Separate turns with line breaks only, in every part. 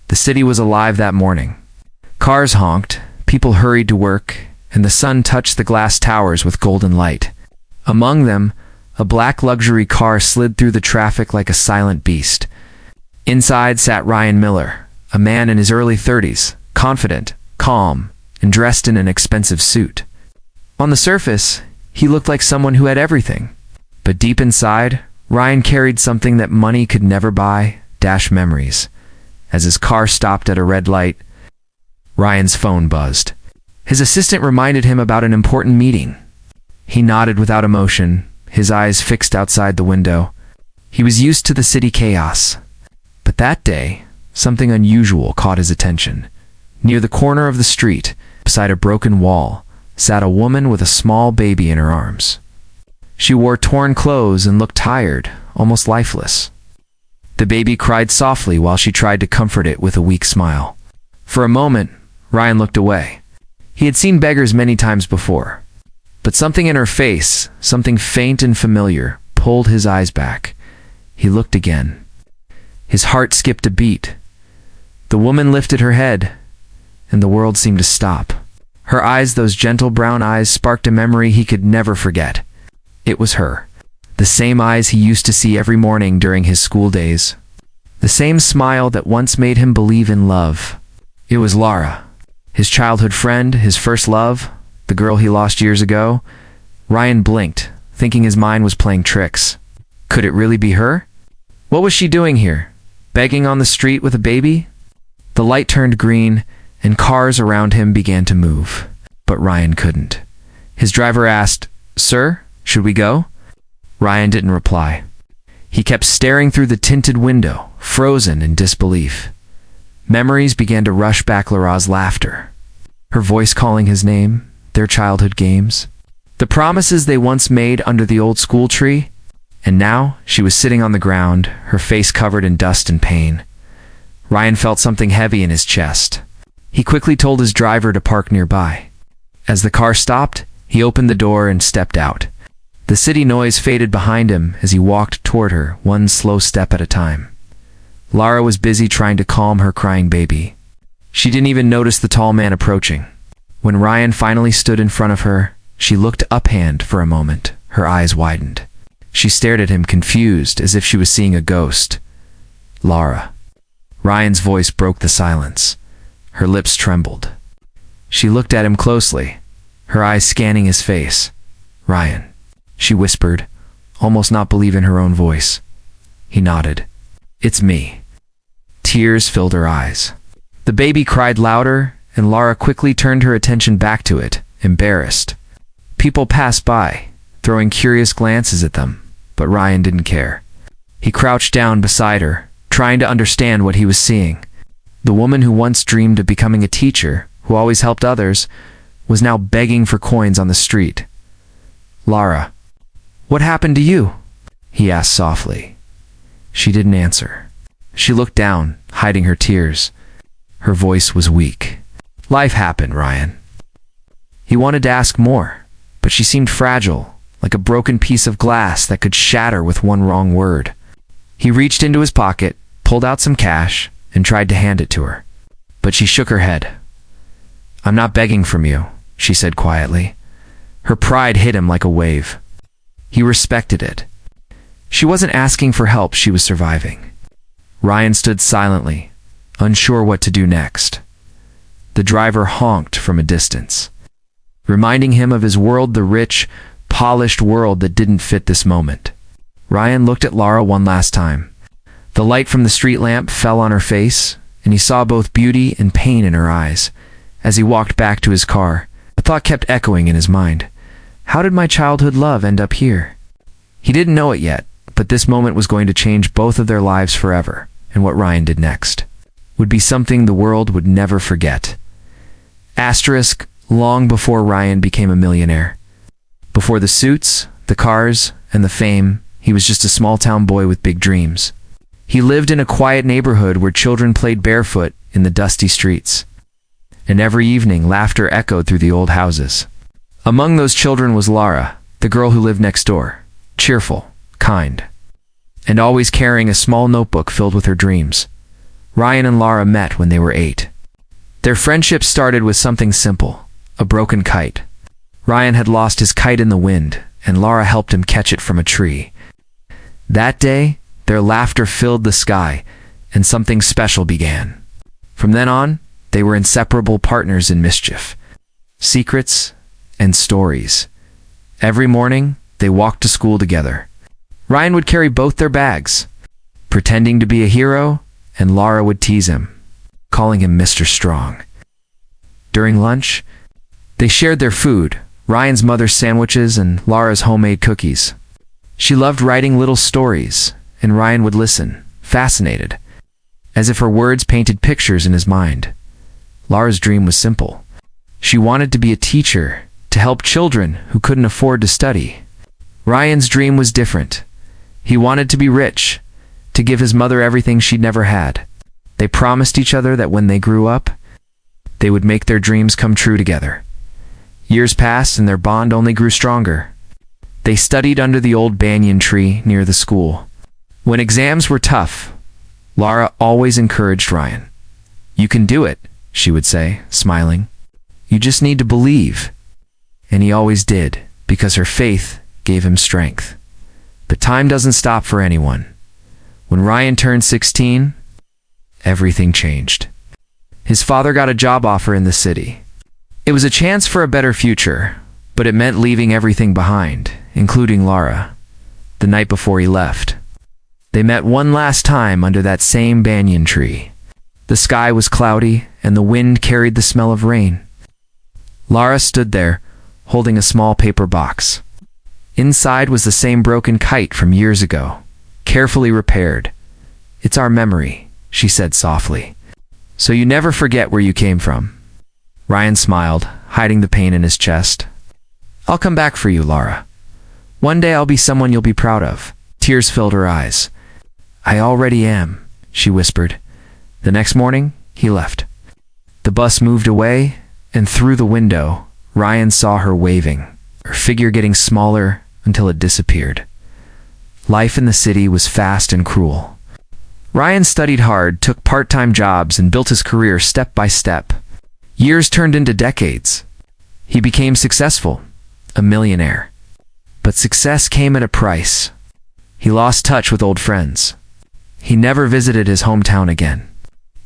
The city was alive that morning. Cars honked, people hurried to work, and the sun touched the glass towers with golden light. Among them, a black luxury car slid through the traffic like a silent beast. Inside sat Ryan Miller, a man in his early 30s, confident, calm, and dressed in an expensive suit. On the surface, he looked like someone who had everything. But deep inside, Ryan carried something that money could never buy: memories. As his car stopped at a red light, Ryan's phone buzzed. His assistant reminded him about an important meeting. He nodded without emotion, his eyes fixed outside the window. He was used to the city chaos. But that day, something unusual caught his attention. Near the corner of the street, beside a broken wall, sat a woman with a small baby in her arms. She wore torn clothes and looked tired, almost lifeless. The baby cried softly while she tried to comfort it with a weak smile. For a moment, Ryan looked away. He had seen beggars many times before. But something in her face, something faint and familiar, pulled his eyes back. He looked again. His heart skipped a beat. The woman lifted her head, and the world seemed to stop. Her eyes, those gentle brown eyes, sparked a memory he could never forget. It was her. The same eyes he used to see every morning during his school days. The same smile that once made him believe in love. It was Laura, his childhood friend, his first love, the girl he lost years ago. Ryan blinked, thinking his mind was playing tricks. Could it really be her? What was she doing here? Begging on the street with a baby? The light turned green, and cars around him began to move. But Ryan couldn't. His driver asked, "Sir, should we go?" Ryan didn't reply. He kept staring through the tinted window, frozen in disbelief. Memories began to rush back: Laura's laughter, her voice calling his name, their childhood games, the promises they once made under the old school tree. And now she was sitting on the ground, her face covered in dust and pain. Ryan felt something heavy in his chest. He quickly told his driver to park nearby. As the car stopped, he opened the door and stepped out. The city noise faded behind him as he walked toward her, one slow step at a time. Lara was busy trying to calm her crying baby. She didn't even notice the tall man approaching. When Ryan finally stood in front of her, she looked uphand for a moment. Her eyes widened. She stared at him, confused, as if she was seeing a ghost. "Lara." Ryan's voice broke the silence. Her lips trembled. She looked at him closely, her eyes scanning his face. "Ryan," she whispered, almost not believing her own voice. He nodded. "It's me." Tears filled her eyes. The baby cried louder, and Lara quickly turned her attention back to it, embarrassed. People passed by, throwing curious glances at them, but Ryan didn't care. He crouched down beside her, trying to understand what he was seeing. The woman who once dreamed of becoming a teacher, who always helped others, was now begging for coins on the street. "Lara, what happened to you?" he asked softly. She didn't answer. She looked down, hiding her tears. Her voice was weak. "Life happened, Ryan." He wanted to ask more, but she seemed fragile, like a broken piece of glass that could shatter with one wrong word. He reached into his pocket, pulled out some cash, and tried to hand it to her. But she shook her head. "I'm not begging from you," she said quietly. Her pride hit him like a wave. He respected it. She wasn't asking for help, she was surviving. Ryan stood silently, unsure what to do next. The driver honked from a distance, reminding him of his world, the rich, polished world that didn't fit this moment. Ryan looked at Lara one last time. The light from the street lamp fell on her face, and he saw both beauty and pain in her eyes. As he walked back to his car, a thought kept echoing in his mind. How did my childhood love end up here? He didn't know it yet, but this moment was going to change both of their lives forever, and what Ryan did next would be something the world would never forget. Asterisk, long before Ryan became a millionaire. Before the suits, the cars, and the fame, he was just a small-town boy with big dreams. He lived in a quiet neighborhood where children played barefoot in the dusty streets. And every evening, laughter echoed through the old houses. Among those children was Lara, the girl who lived next door, cheerful, kind, and always carrying a small notebook filled with her dreams. Ryan and Lara met when they were 8. Their friendship started with something simple, a broken kite. Ryan had lost his kite in the wind, and Lara helped him catch it from a tree. That day, their laughter filled the sky, and something special began. From then on, they were inseparable partners in mischief, secrets, and stories. Every morning, they walked to school together. Ryan would carry both their bags, pretending to be a hero, and Lara would tease him, calling him Mr. Strong. During lunch, they shared their food, Ryan's mother's sandwiches and Lara's homemade cookies. She loved writing little stories, and Ryan would listen, fascinated, as if her words painted pictures in his mind. Lara's dream was simple. She wanted to be a teacher, to help children who couldn't afford to study. Ryan's dream was different. He wanted to be rich, to give his mother everything she'd never had. They promised each other that when they grew up, they would make their dreams come true together. Years passed and their bond only grew stronger. They studied under the old banyan tree near the school. When exams were tough, Lara always encouraged Ryan. "You can do it," she would say, smiling. "You just need to believe." And he always did, because her faith gave him strength. But time doesn't stop for anyone. When Ryan turned 16, everything changed. His father got a job offer in the city. It was a chance for a better future, but it meant leaving everything behind, including Lara. The night before he left, they met one last time under that same banyan tree. The sky was cloudy, and the wind carried the smell of rain. Lara stood there, holding a small paper box. Inside was the same broken kite from years ago, carefully repaired. "It's our memory," she said softly. "So you never forget where you came from." Ryan smiled, hiding the pain in his chest. "I'll come back for you, Lara. One day I'll be someone you'll be proud of." Tears filled her eyes. "I already am," she whispered. The next morning, he left. The bus moved away, and through the window, Ryan saw her waving, her figure getting smaller until it disappeared. Life in the city was fast and cruel. Ryan studied hard, took part-time jobs, and built his career step by step. Years turned into decades. He became successful, a millionaire. But success came at a price. He lost touch with old friends. He never visited his hometown again.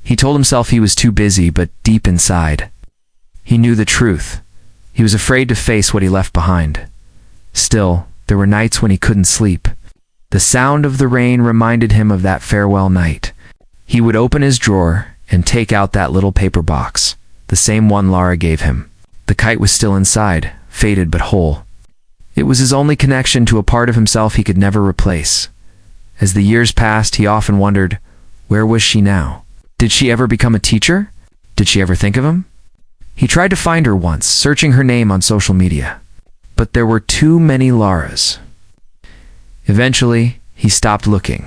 He told himself he was too busy, but deep inside, he knew the truth. He was afraid to face what he left behind. Still, there were nights when he couldn't sleep. The sound of the rain reminded him of that farewell night. He would open his drawer and take out that little paper box, the same one Lara gave him. The kite was still inside, faded but whole. It was his only connection to a part of himself he could never replace. As the years passed, he often wondered, where was she now? Did she ever become a teacher? Did she ever think of him? He tried to find her once, searching her name on social media. But there were too many Laras. Eventually, he stopped looking,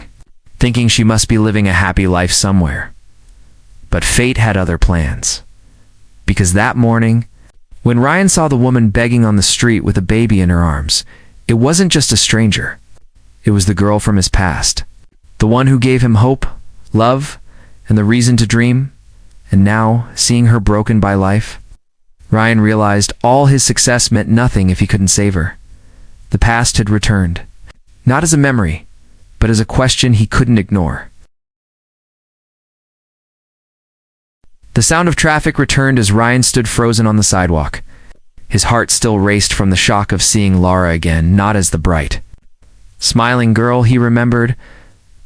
thinking she must be living a happy life somewhere. But fate had other plans. Because that morning, when Ryan saw the woman begging on the street with a baby in her arms, it wasn't just a stranger. It was the girl from his past. The one who gave him hope, love, and the reason to dream. And now, seeing her broken by life, Ryan realized all his success meant nothing if he couldn't save her. The past had returned, not as a memory, but as a question he couldn't ignore. The sound of traffic returned as Ryan stood frozen on the sidewalk. His heart still raced from the shock of seeing Lara again, not as the bright, smiling girl he remembered,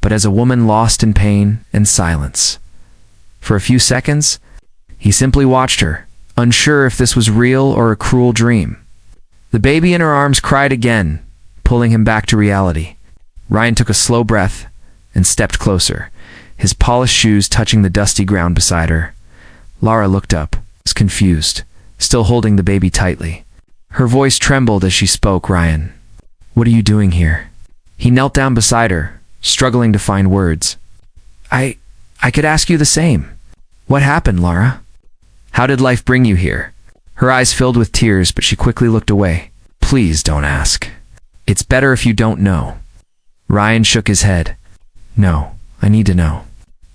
but as a woman lost in pain and silence. For a few seconds, he simply watched her, unsure if this was real or a cruel dream. The baby in her arms cried again, pulling him back to reality. Ryan took a slow breath and stepped closer, his polished shoes touching the dusty ground beside her. Lara looked up, confused, still holding the baby tightly. Her voice trembled as she spoke. "Ryan, what are you doing here?" He knelt down beside her, struggling to find words. I could ask you the same. What happened, Lara? How did life bring you here?" Her eyes filled with tears, but she quickly looked away. "Please don't ask. It's better if you don't know." Ryan shook his head. "No, I need to know."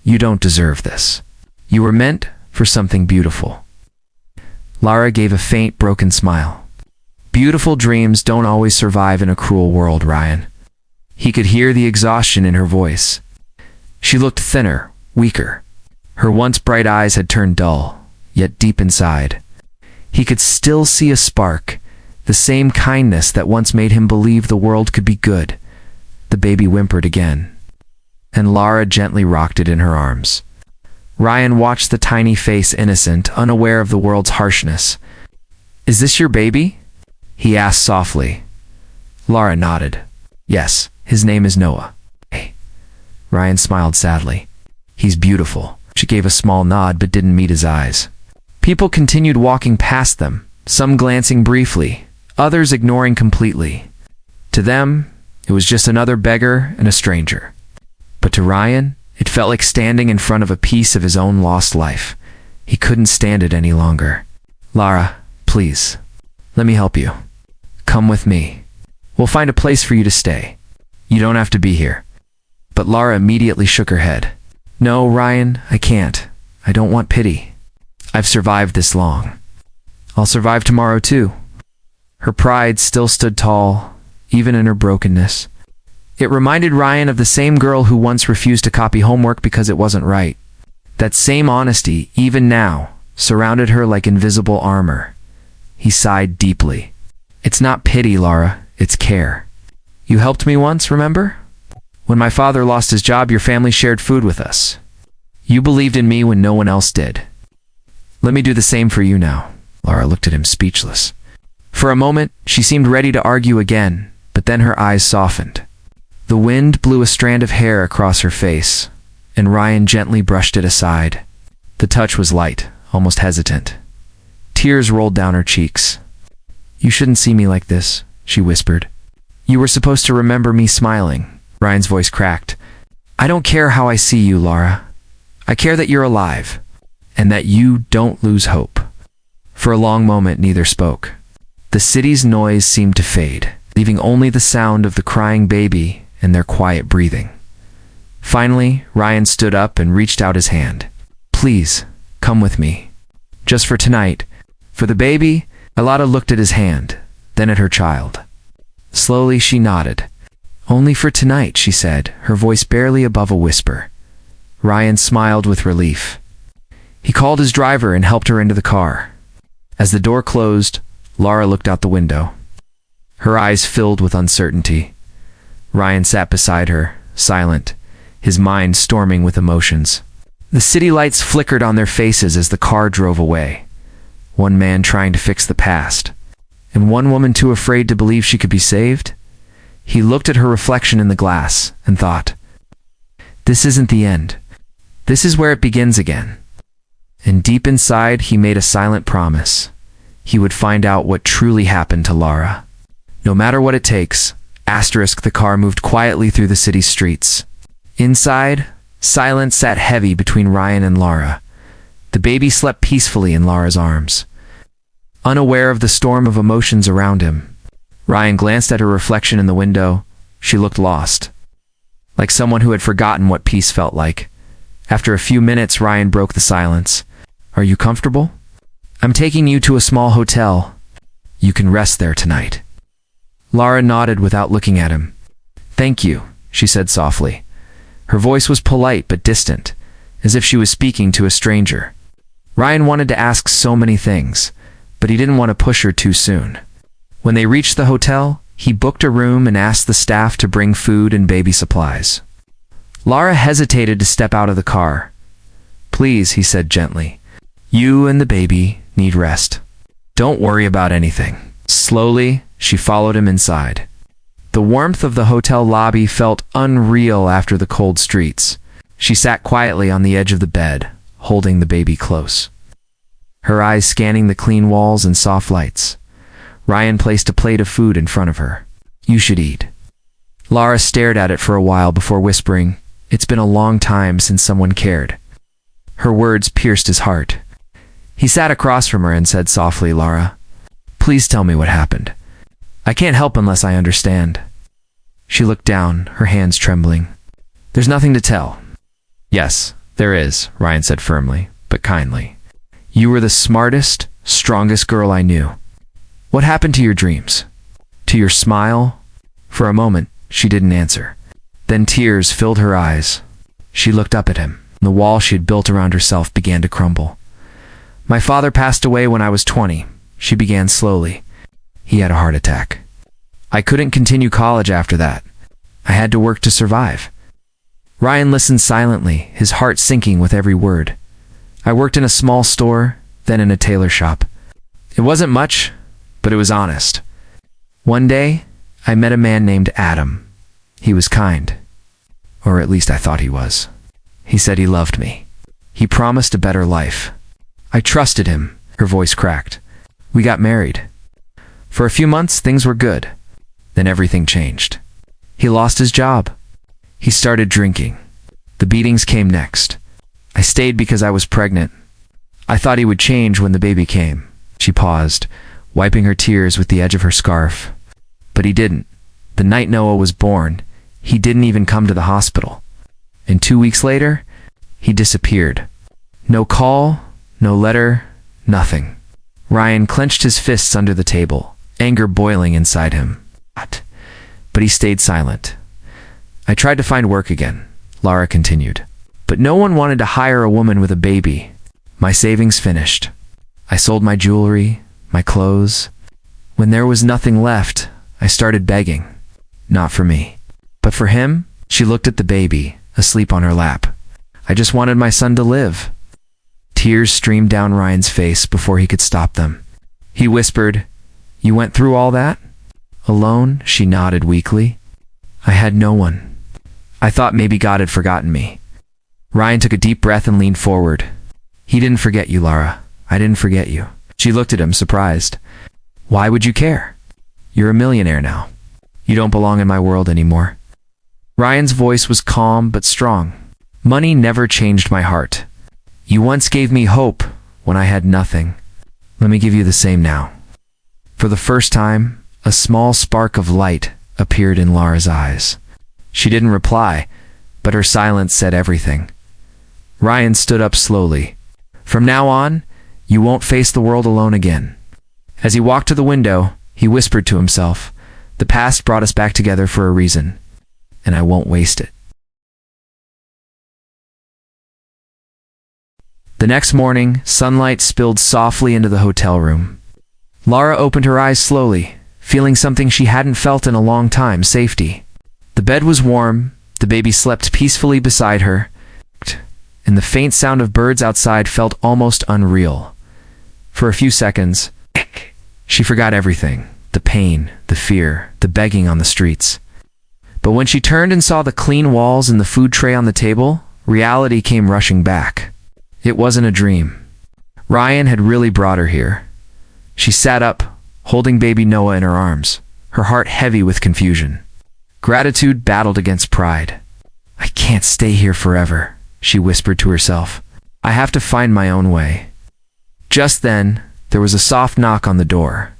You don't deserve this. You were meant for something beautiful." Lara gave a faint, broken smile. "Beautiful dreams don't always survive in a cruel world, Ryan." He could hear the exhaustion in her voice. She looked thinner, weaker. Her once bright eyes had turned dull, yet deep inside, he could still see a spark, the same kindness that once made him believe the world could be good. The baby whimpered again, and Lara gently rocked it in her arms. Ryan watched the tiny face, innocent, unaware of the world's harshness. "Is this your baby?" he asked softly. Lara nodded. "Yes, his name is Noah." "Hey." Ryan smiled sadly. "He's beautiful." She gave a small nod but didn't meet his eyes. People continued walking past them, some glancing briefly, others ignoring completely. To them, it was just another beggar and a stranger. But to Ryan, it felt like standing in front of a piece of his own lost life. He couldn't stand it any longer. "Lara, please, let me help you. Come with me. We'll find a place for you to stay. You don't have to be here." But Lara immediately shook her head. "No, Ryan, I can't. I don't want pity. I've survived this long. I'll survive tomorrow too." Her pride still stood tall, even in her brokenness. It reminded Ryan of the same girl who once refused to copy homework because it wasn't right. That same honesty, even now, surrounded her like invisible armor. He sighed deeply. "It's not pity, Lara, it's care. You helped me once, remember? When my father lost his job, your family shared food with us. You believed in me when no one else did. Let me do the same for you now." Lara looked at him speechless. For a moment, she seemed ready to argue again, but then her eyes softened. The wind blew a strand of hair across her face, and Ryan gently brushed it aside. The touch was light, almost hesitant. Tears rolled down her cheeks. "You shouldn't see me like this," she whispered. "You were supposed to remember me smiling." Ryan's voice cracked. "I don't care how I see you, Lara. I care that you're alive, and that you don't lose hope." For a long moment, neither spoke. The city's noise seemed to fade, leaving only the sound of the crying baby and their quiet breathing. Finally, Ryan stood up and reached out his hand. "Please, come with me. Just for tonight." For the baby, Alada looked at his hand, then at her child. Slowly, she nodded. "Only for tonight," she said, her voice barely above a whisper. Ryan smiled with relief. He called his driver and helped her into the car. As the door closed, Lara looked out the window. Her eyes filled with uncertainty. Ryan sat beside her, silent, his mind storming with emotions. The city lights flickered on their faces as the car drove away. One man trying to fix the past, and one woman too afraid to believe she could be saved. He looked at her reflection in the glass and thought, "This isn't the end. This is where it begins again." And deep inside, he made a silent promise. He would find out what truly happened to Lara. No matter what it takes, the car moved quietly through the city's streets. Inside, silence sat heavy between Ryan and Lara. The baby slept peacefully in Lara's arms. Unaware of the storm of emotions around him, Ryan glanced at her reflection in the window. She looked lost, like someone who had forgotten what peace felt like. After a few minutes, Ryan broke the silence. "Are you comfortable? I'm taking you to a small hotel. You can rest there tonight." Lara nodded without looking at him. "Thank you," she said softly. Her voice was polite but distant, as if she was speaking to a stranger. Ryan wanted to ask so many things, but he didn't want to push her too soon. When they reached the hotel, he booked a room and asked the staff to bring food and baby supplies. Lara hesitated to step out of the car. "Please," he said gently. "You and the baby need rest. Don't worry about anything." Slowly, she followed him inside. The warmth of the hotel lobby felt unreal after the cold streets. She sat quietly on the edge of the bed, holding the baby close, her eyes scanning the clean walls and soft lights. Ryan placed a plate of food in front of her. "You should eat." Lara stared at it for a while before whispering, "It's been a long time since someone cared." Her words pierced his heart. He sat across from her and said softly, "Lara, please tell me what happened. I can't help unless I understand." She looked down, her hands trembling. "There's nothing to tell. Yes, There is, Ryan said firmly, but kindly. You were the smartest, strongest girl I knew. What happened to your dreams? To your smile? For a moment, she didn't answer. Then tears filled her eyes. She looked up at him. The wall she had built around herself began to crumble. My father passed away when I was 20, she began slowly. He had a heart attack. I couldn't continue college after that. I had to work to survive. Ryan listened silently, his heart sinking with every word. I worked in a small store, then in a tailor shop. It wasn't much, but it was honest. One day, I met a man named Adam. He was kind. Or at least I thought he was. He said he loved me. He promised a better life. I trusted him, her voice cracked. We got married. For a few months, things were good. Then everything changed. He lost his job. He started drinking. The beatings came next. I stayed because I was pregnant. I thought he would change when the baby came. She paused, wiping her tears with the edge of her scarf. But he didn't. The night Noah was born, he didn't even come to the hospital. And 2 weeks later, he disappeared. No call, no letter, nothing. Ryan clenched his fists under the table, anger boiling inside him. But he stayed silent. I tried to find work again, Lara continued. But no one wanted to hire a woman with a baby. My savings finished. I sold my jewelry, my clothes. When there was nothing left, I started begging. Not for me, but for him. She looked at the baby, asleep on her lap. I just wanted my son to live. Tears streamed down Ryan's face before he could stop them. He whispered, "You went through all that? Alone?" She nodded weakly. "I had no one. I thought maybe God had forgotten me." Ryan took a deep breath and leaned forward. "He didn't forget you, Lara. I didn't forget you." She looked at him, surprised. "Why would you care? You're a millionaire now. You don't belong in my world anymore." Ryan's voice was calm but strong. "Money never changed my heart. You once gave me hope when I had nothing. Let me give you the same now." For the first time, a small spark of light appeared in Lara's eyes. She didn't reply, but her silence said everything. Ryan stood up slowly. "From now on, you won't face the world alone again." As he walked to the window, he whispered to himself, "The past brought us back together for a reason, and I won't waste it." The next morning, sunlight spilled softly into the hotel room. Lara opened her eyes slowly, feeling something she hadn't felt in a long time: safety. The bed was warm, the baby slept peacefully beside her, and the faint sound of birds outside felt almost unreal. For a few seconds, she forgot everything: the pain, the fear, the begging on the streets. But when she turned and saw the clean walls and the food tray on the table, reality came rushing back. It wasn't a dream. Ryan had really brought her here. She sat up, holding baby Noah in her arms, her heart heavy with confusion. Gratitude battled against pride. "I can't stay here forever," she whispered to herself. "I have to find my own way." Just then, there was a soft knock on the door.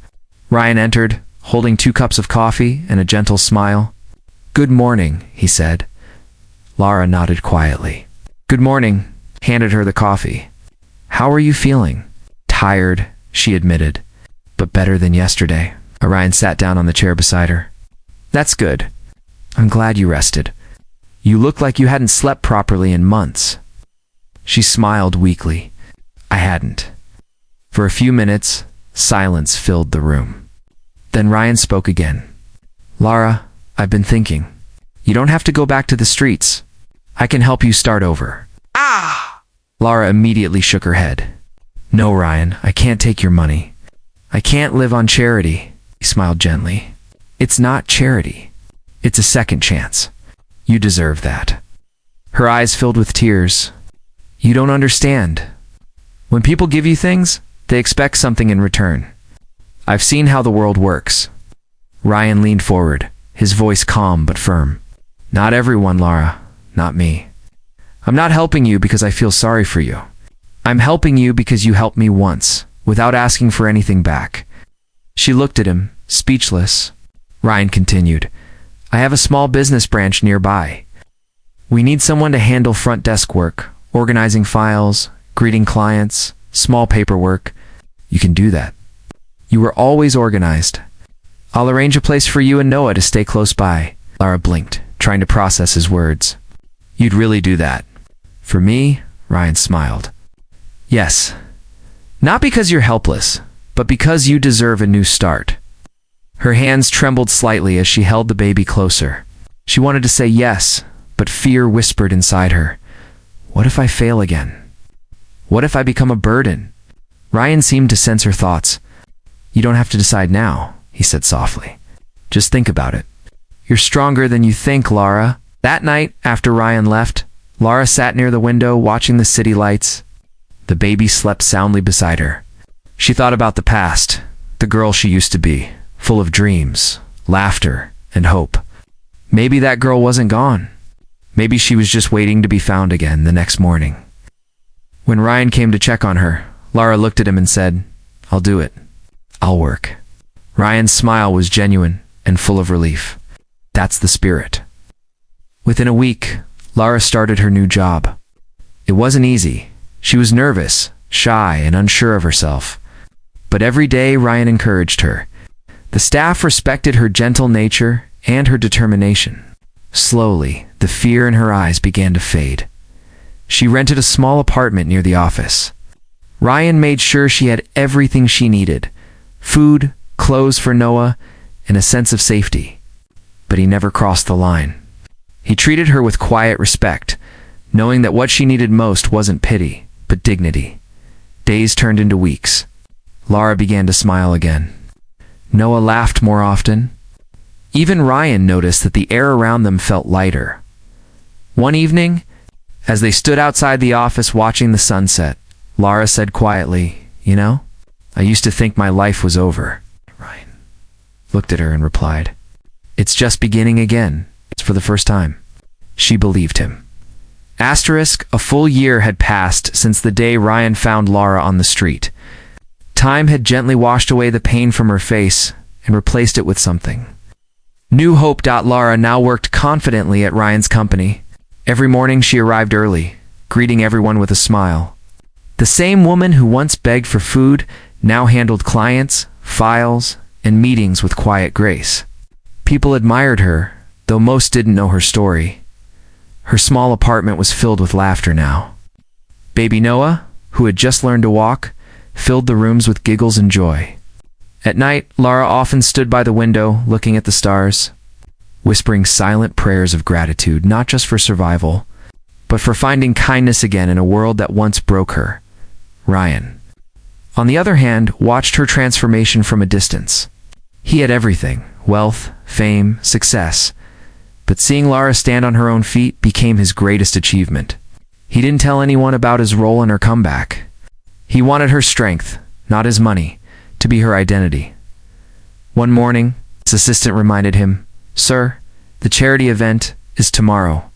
Ryan entered, holding 2 cups of coffee and a gentle smile. "Good morning," he said. Lara nodded quietly. "Good morning," handed her the coffee. "How are you feeling?" "Tired," she admitted, "but better than yesterday." Ryan sat down on the chair beside her. "That's good. I'm glad you rested. You look like you hadn't slept properly in months." She smiled weakly. "I hadn't." For a few minutes, silence filled the room. Then Ryan spoke again. "Lara, I've been thinking. You don't have to go back to the streets. I can help you start over." "Ah!" Lara immediately shook her head. "No, Ryan, I can't take your money. I can't live on charity." He smiled gently. "It's not charity. It's a second chance. You deserve that." Her eyes filled with tears. "You don't understand. When people give you things, they expect something in return. I've seen how the world works." Ryan leaned forward, his voice calm but firm. "Not everyone, Lara. Not me. I'm not helping you because I feel sorry for you. I'm helping you because you helped me once, without asking for anything back." She looked at him, speechless. Ryan continued, "I have a small business branch nearby. We need someone to handle front desk work, organizing files, greeting clients, small paperwork. You can do that. You were always organized. I'll arrange a place for you and Noah to stay close by. Lara blinked, trying to process his words. You'd really do that? For me? Ryan smiled. Yes. Not because you're helpless, but because you deserve a new start. Her hands trembled slightly as she held the baby closer. She wanted to say yes, but fear whispered inside her. What if I fail again? What if I become a burden? Ryan seemed to sense her thoughts. You don't have to decide now, he said softly. Just think about it. You're stronger than you think, Lara. That night, after Ryan left, Lara sat near the window watching the city lights. The baby slept soundly beside her. She thought about the past, the girl she used to be, full of dreams, laughter, and hope. Maybe that girl wasn't gone. Maybe she was just waiting to be found again the next morning. When Ryan came to check on her, Lara looked at him and said, I'll do it. I'll work. Ryan's smile was genuine and full of relief. That's the spirit. Within a week, Lara started her new job. It wasn't easy. She was nervous, shy, and unsure of herself. But every day Ryan encouraged her. The staff respected her gentle nature and her determination. Slowly, the fear in her eyes began to fade. She rented a small apartment near the office. Ryan made sure she had everything she needed: food, clothes for Noah, and a sense of safety. But he never crossed the line. He treated her with quiet respect, knowing that what she needed most wasn't pity, but dignity. Days turned into weeks. Lara began to smile again. Noah laughed more often. Even Ryan noticed that the air around them felt lighter. One evening, as they stood outside the office watching the sunset, Lara said quietly, You know, I used to think my life was over. Ryan looked at her and replied, It's just beginning again. It's for the first time. She believed him. Asterisk, a full year had passed since the day Ryan found Lara on the street. Time had gently washed away the pain from her face and replaced it with something new. Hope. Lara now worked confidently at Ryan's company. Every morning she arrived early, greeting everyone with a smile. The same woman who once begged for food now handled clients, files, and meetings with quiet grace. People admired her, though most didn't know her story. Her small apartment was filled with laughter now. Baby Noah, who had just learned to walk, filled the rooms with giggles and joy. At night, Lara often stood by the window looking at the stars, whispering silent prayers of gratitude, not just for survival, but for finding kindness again in a world that once broke her. Ryan, on the other hand, watched her transformation from a distance. He had everything: wealth, fame, success. But seeing Lara stand on her own feet became his greatest achievement. He didn't tell anyone about his role in her comeback. He wanted her strength, not his money, to be her identity. One morning, his assistant reminded him, Sir, the charity event is tomorrow.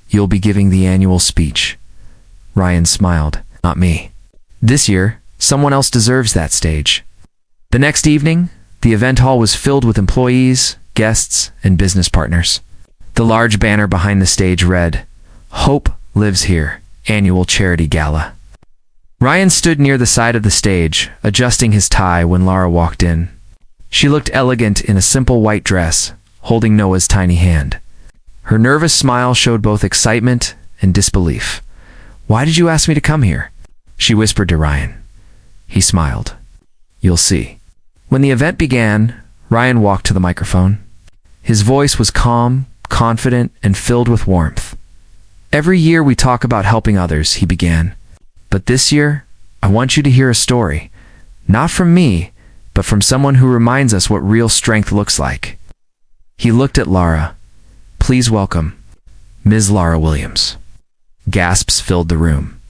You'll be giving the annual speech. Ryan smiled. Not me. This year, someone else deserves that stage. The next evening, the event hall was filled with employees, guests, and business partners. The large banner behind the stage read, Hope Lives Here, Annual Charity Gala. Ryan stood near the side of the stage, adjusting his tie when Lara walked in. She looked elegant in a simple white dress, holding Noah's tiny hand. Her nervous smile showed both excitement and disbelief. Why did you ask me to come here? She whispered to Ryan. He smiled. You'll see. When the event began, Ryan walked to the microphone. His voice was calm, confident, and filled with warmth. Every year we talk about helping others, he began. But this year, I want you to hear a story. Not from me, but from someone who reminds us what real strength looks like. He looked at Lara. Please welcome Ms. Lara Williams. Gasps filled the room.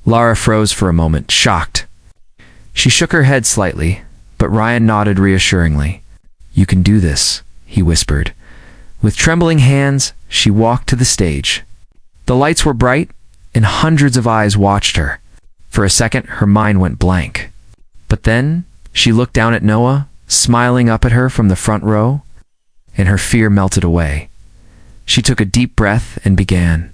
Lara froze for a moment, shocked. She shook her head slightly, but Ryan nodded reassuringly. You can do this, he whispered. With trembling hands, she walked to the stage. The lights were bright, and hundreds of eyes watched her. For a second, her mind went blank. But then, she looked down at Noah, smiling up at her from the front row, and her fear melted away. She took a deep breath and began.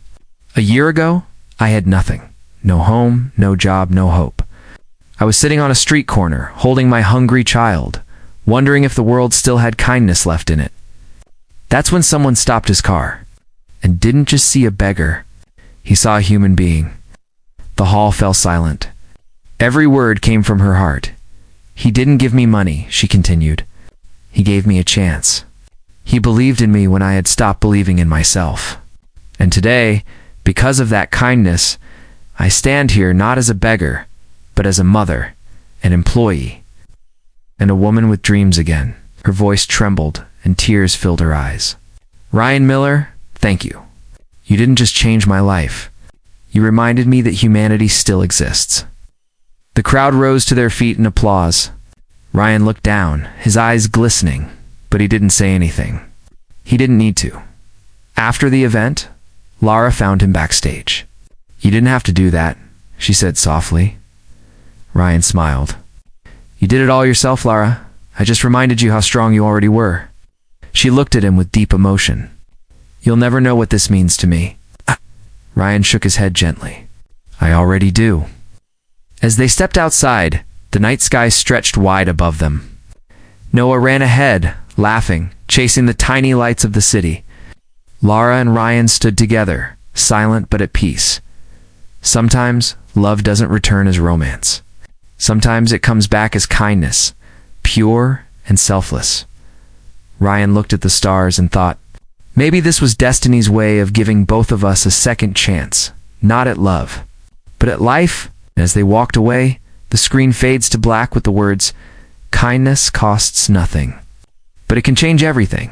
A year ago, I had nothing. No home, no job, no hope. I was sitting on a street corner, holding my hungry child, wondering if the world still had kindness left in it. That's when someone stopped his car, and didn't just see a beggar. He saw a human being. The hall fell silent. Every word came from her heart. He didn't give me money, she continued. He gave me a chance. He believed in me when I had stopped believing in myself. And today, because of that kindness, I stand here not as a beggar, but as a mother, an employee, and a woman with dreams again. Her voice trembled and tears filled her eyes. Ryan Miller, thank you. You didn't just change my life. You reminded me that humanity still exists. The crowd rose to their feet in applause. Ryan looked down, his eyes glistening, but he didn't say anything. He didn't need to. After the event, Lara found him backstage. You didn't have to do that, she said softly. Ryan smiled. You did it all yourself, Lara. I just reminded you how strong you already were. She looked at him with deep emotion. You'll never know what this means to me. Ryan shook his head gently. I already do. As they stepped outside, the night sky stretched wide above them. Noah ran ahead, laughing, chasing the tiny lights of the city. Lara and Ryan stood together, silent but at peace. Sometimes, love doesn't return as romance. Sometimes it comes back as kindness, pure and selfless. Ryan looked at the stars and thought, maybe this was destiny's way of giving both of us a second chance, not at love, but at life. As they walked away, the screen fades to black with the words, kindness costs nothing, but it can change everything.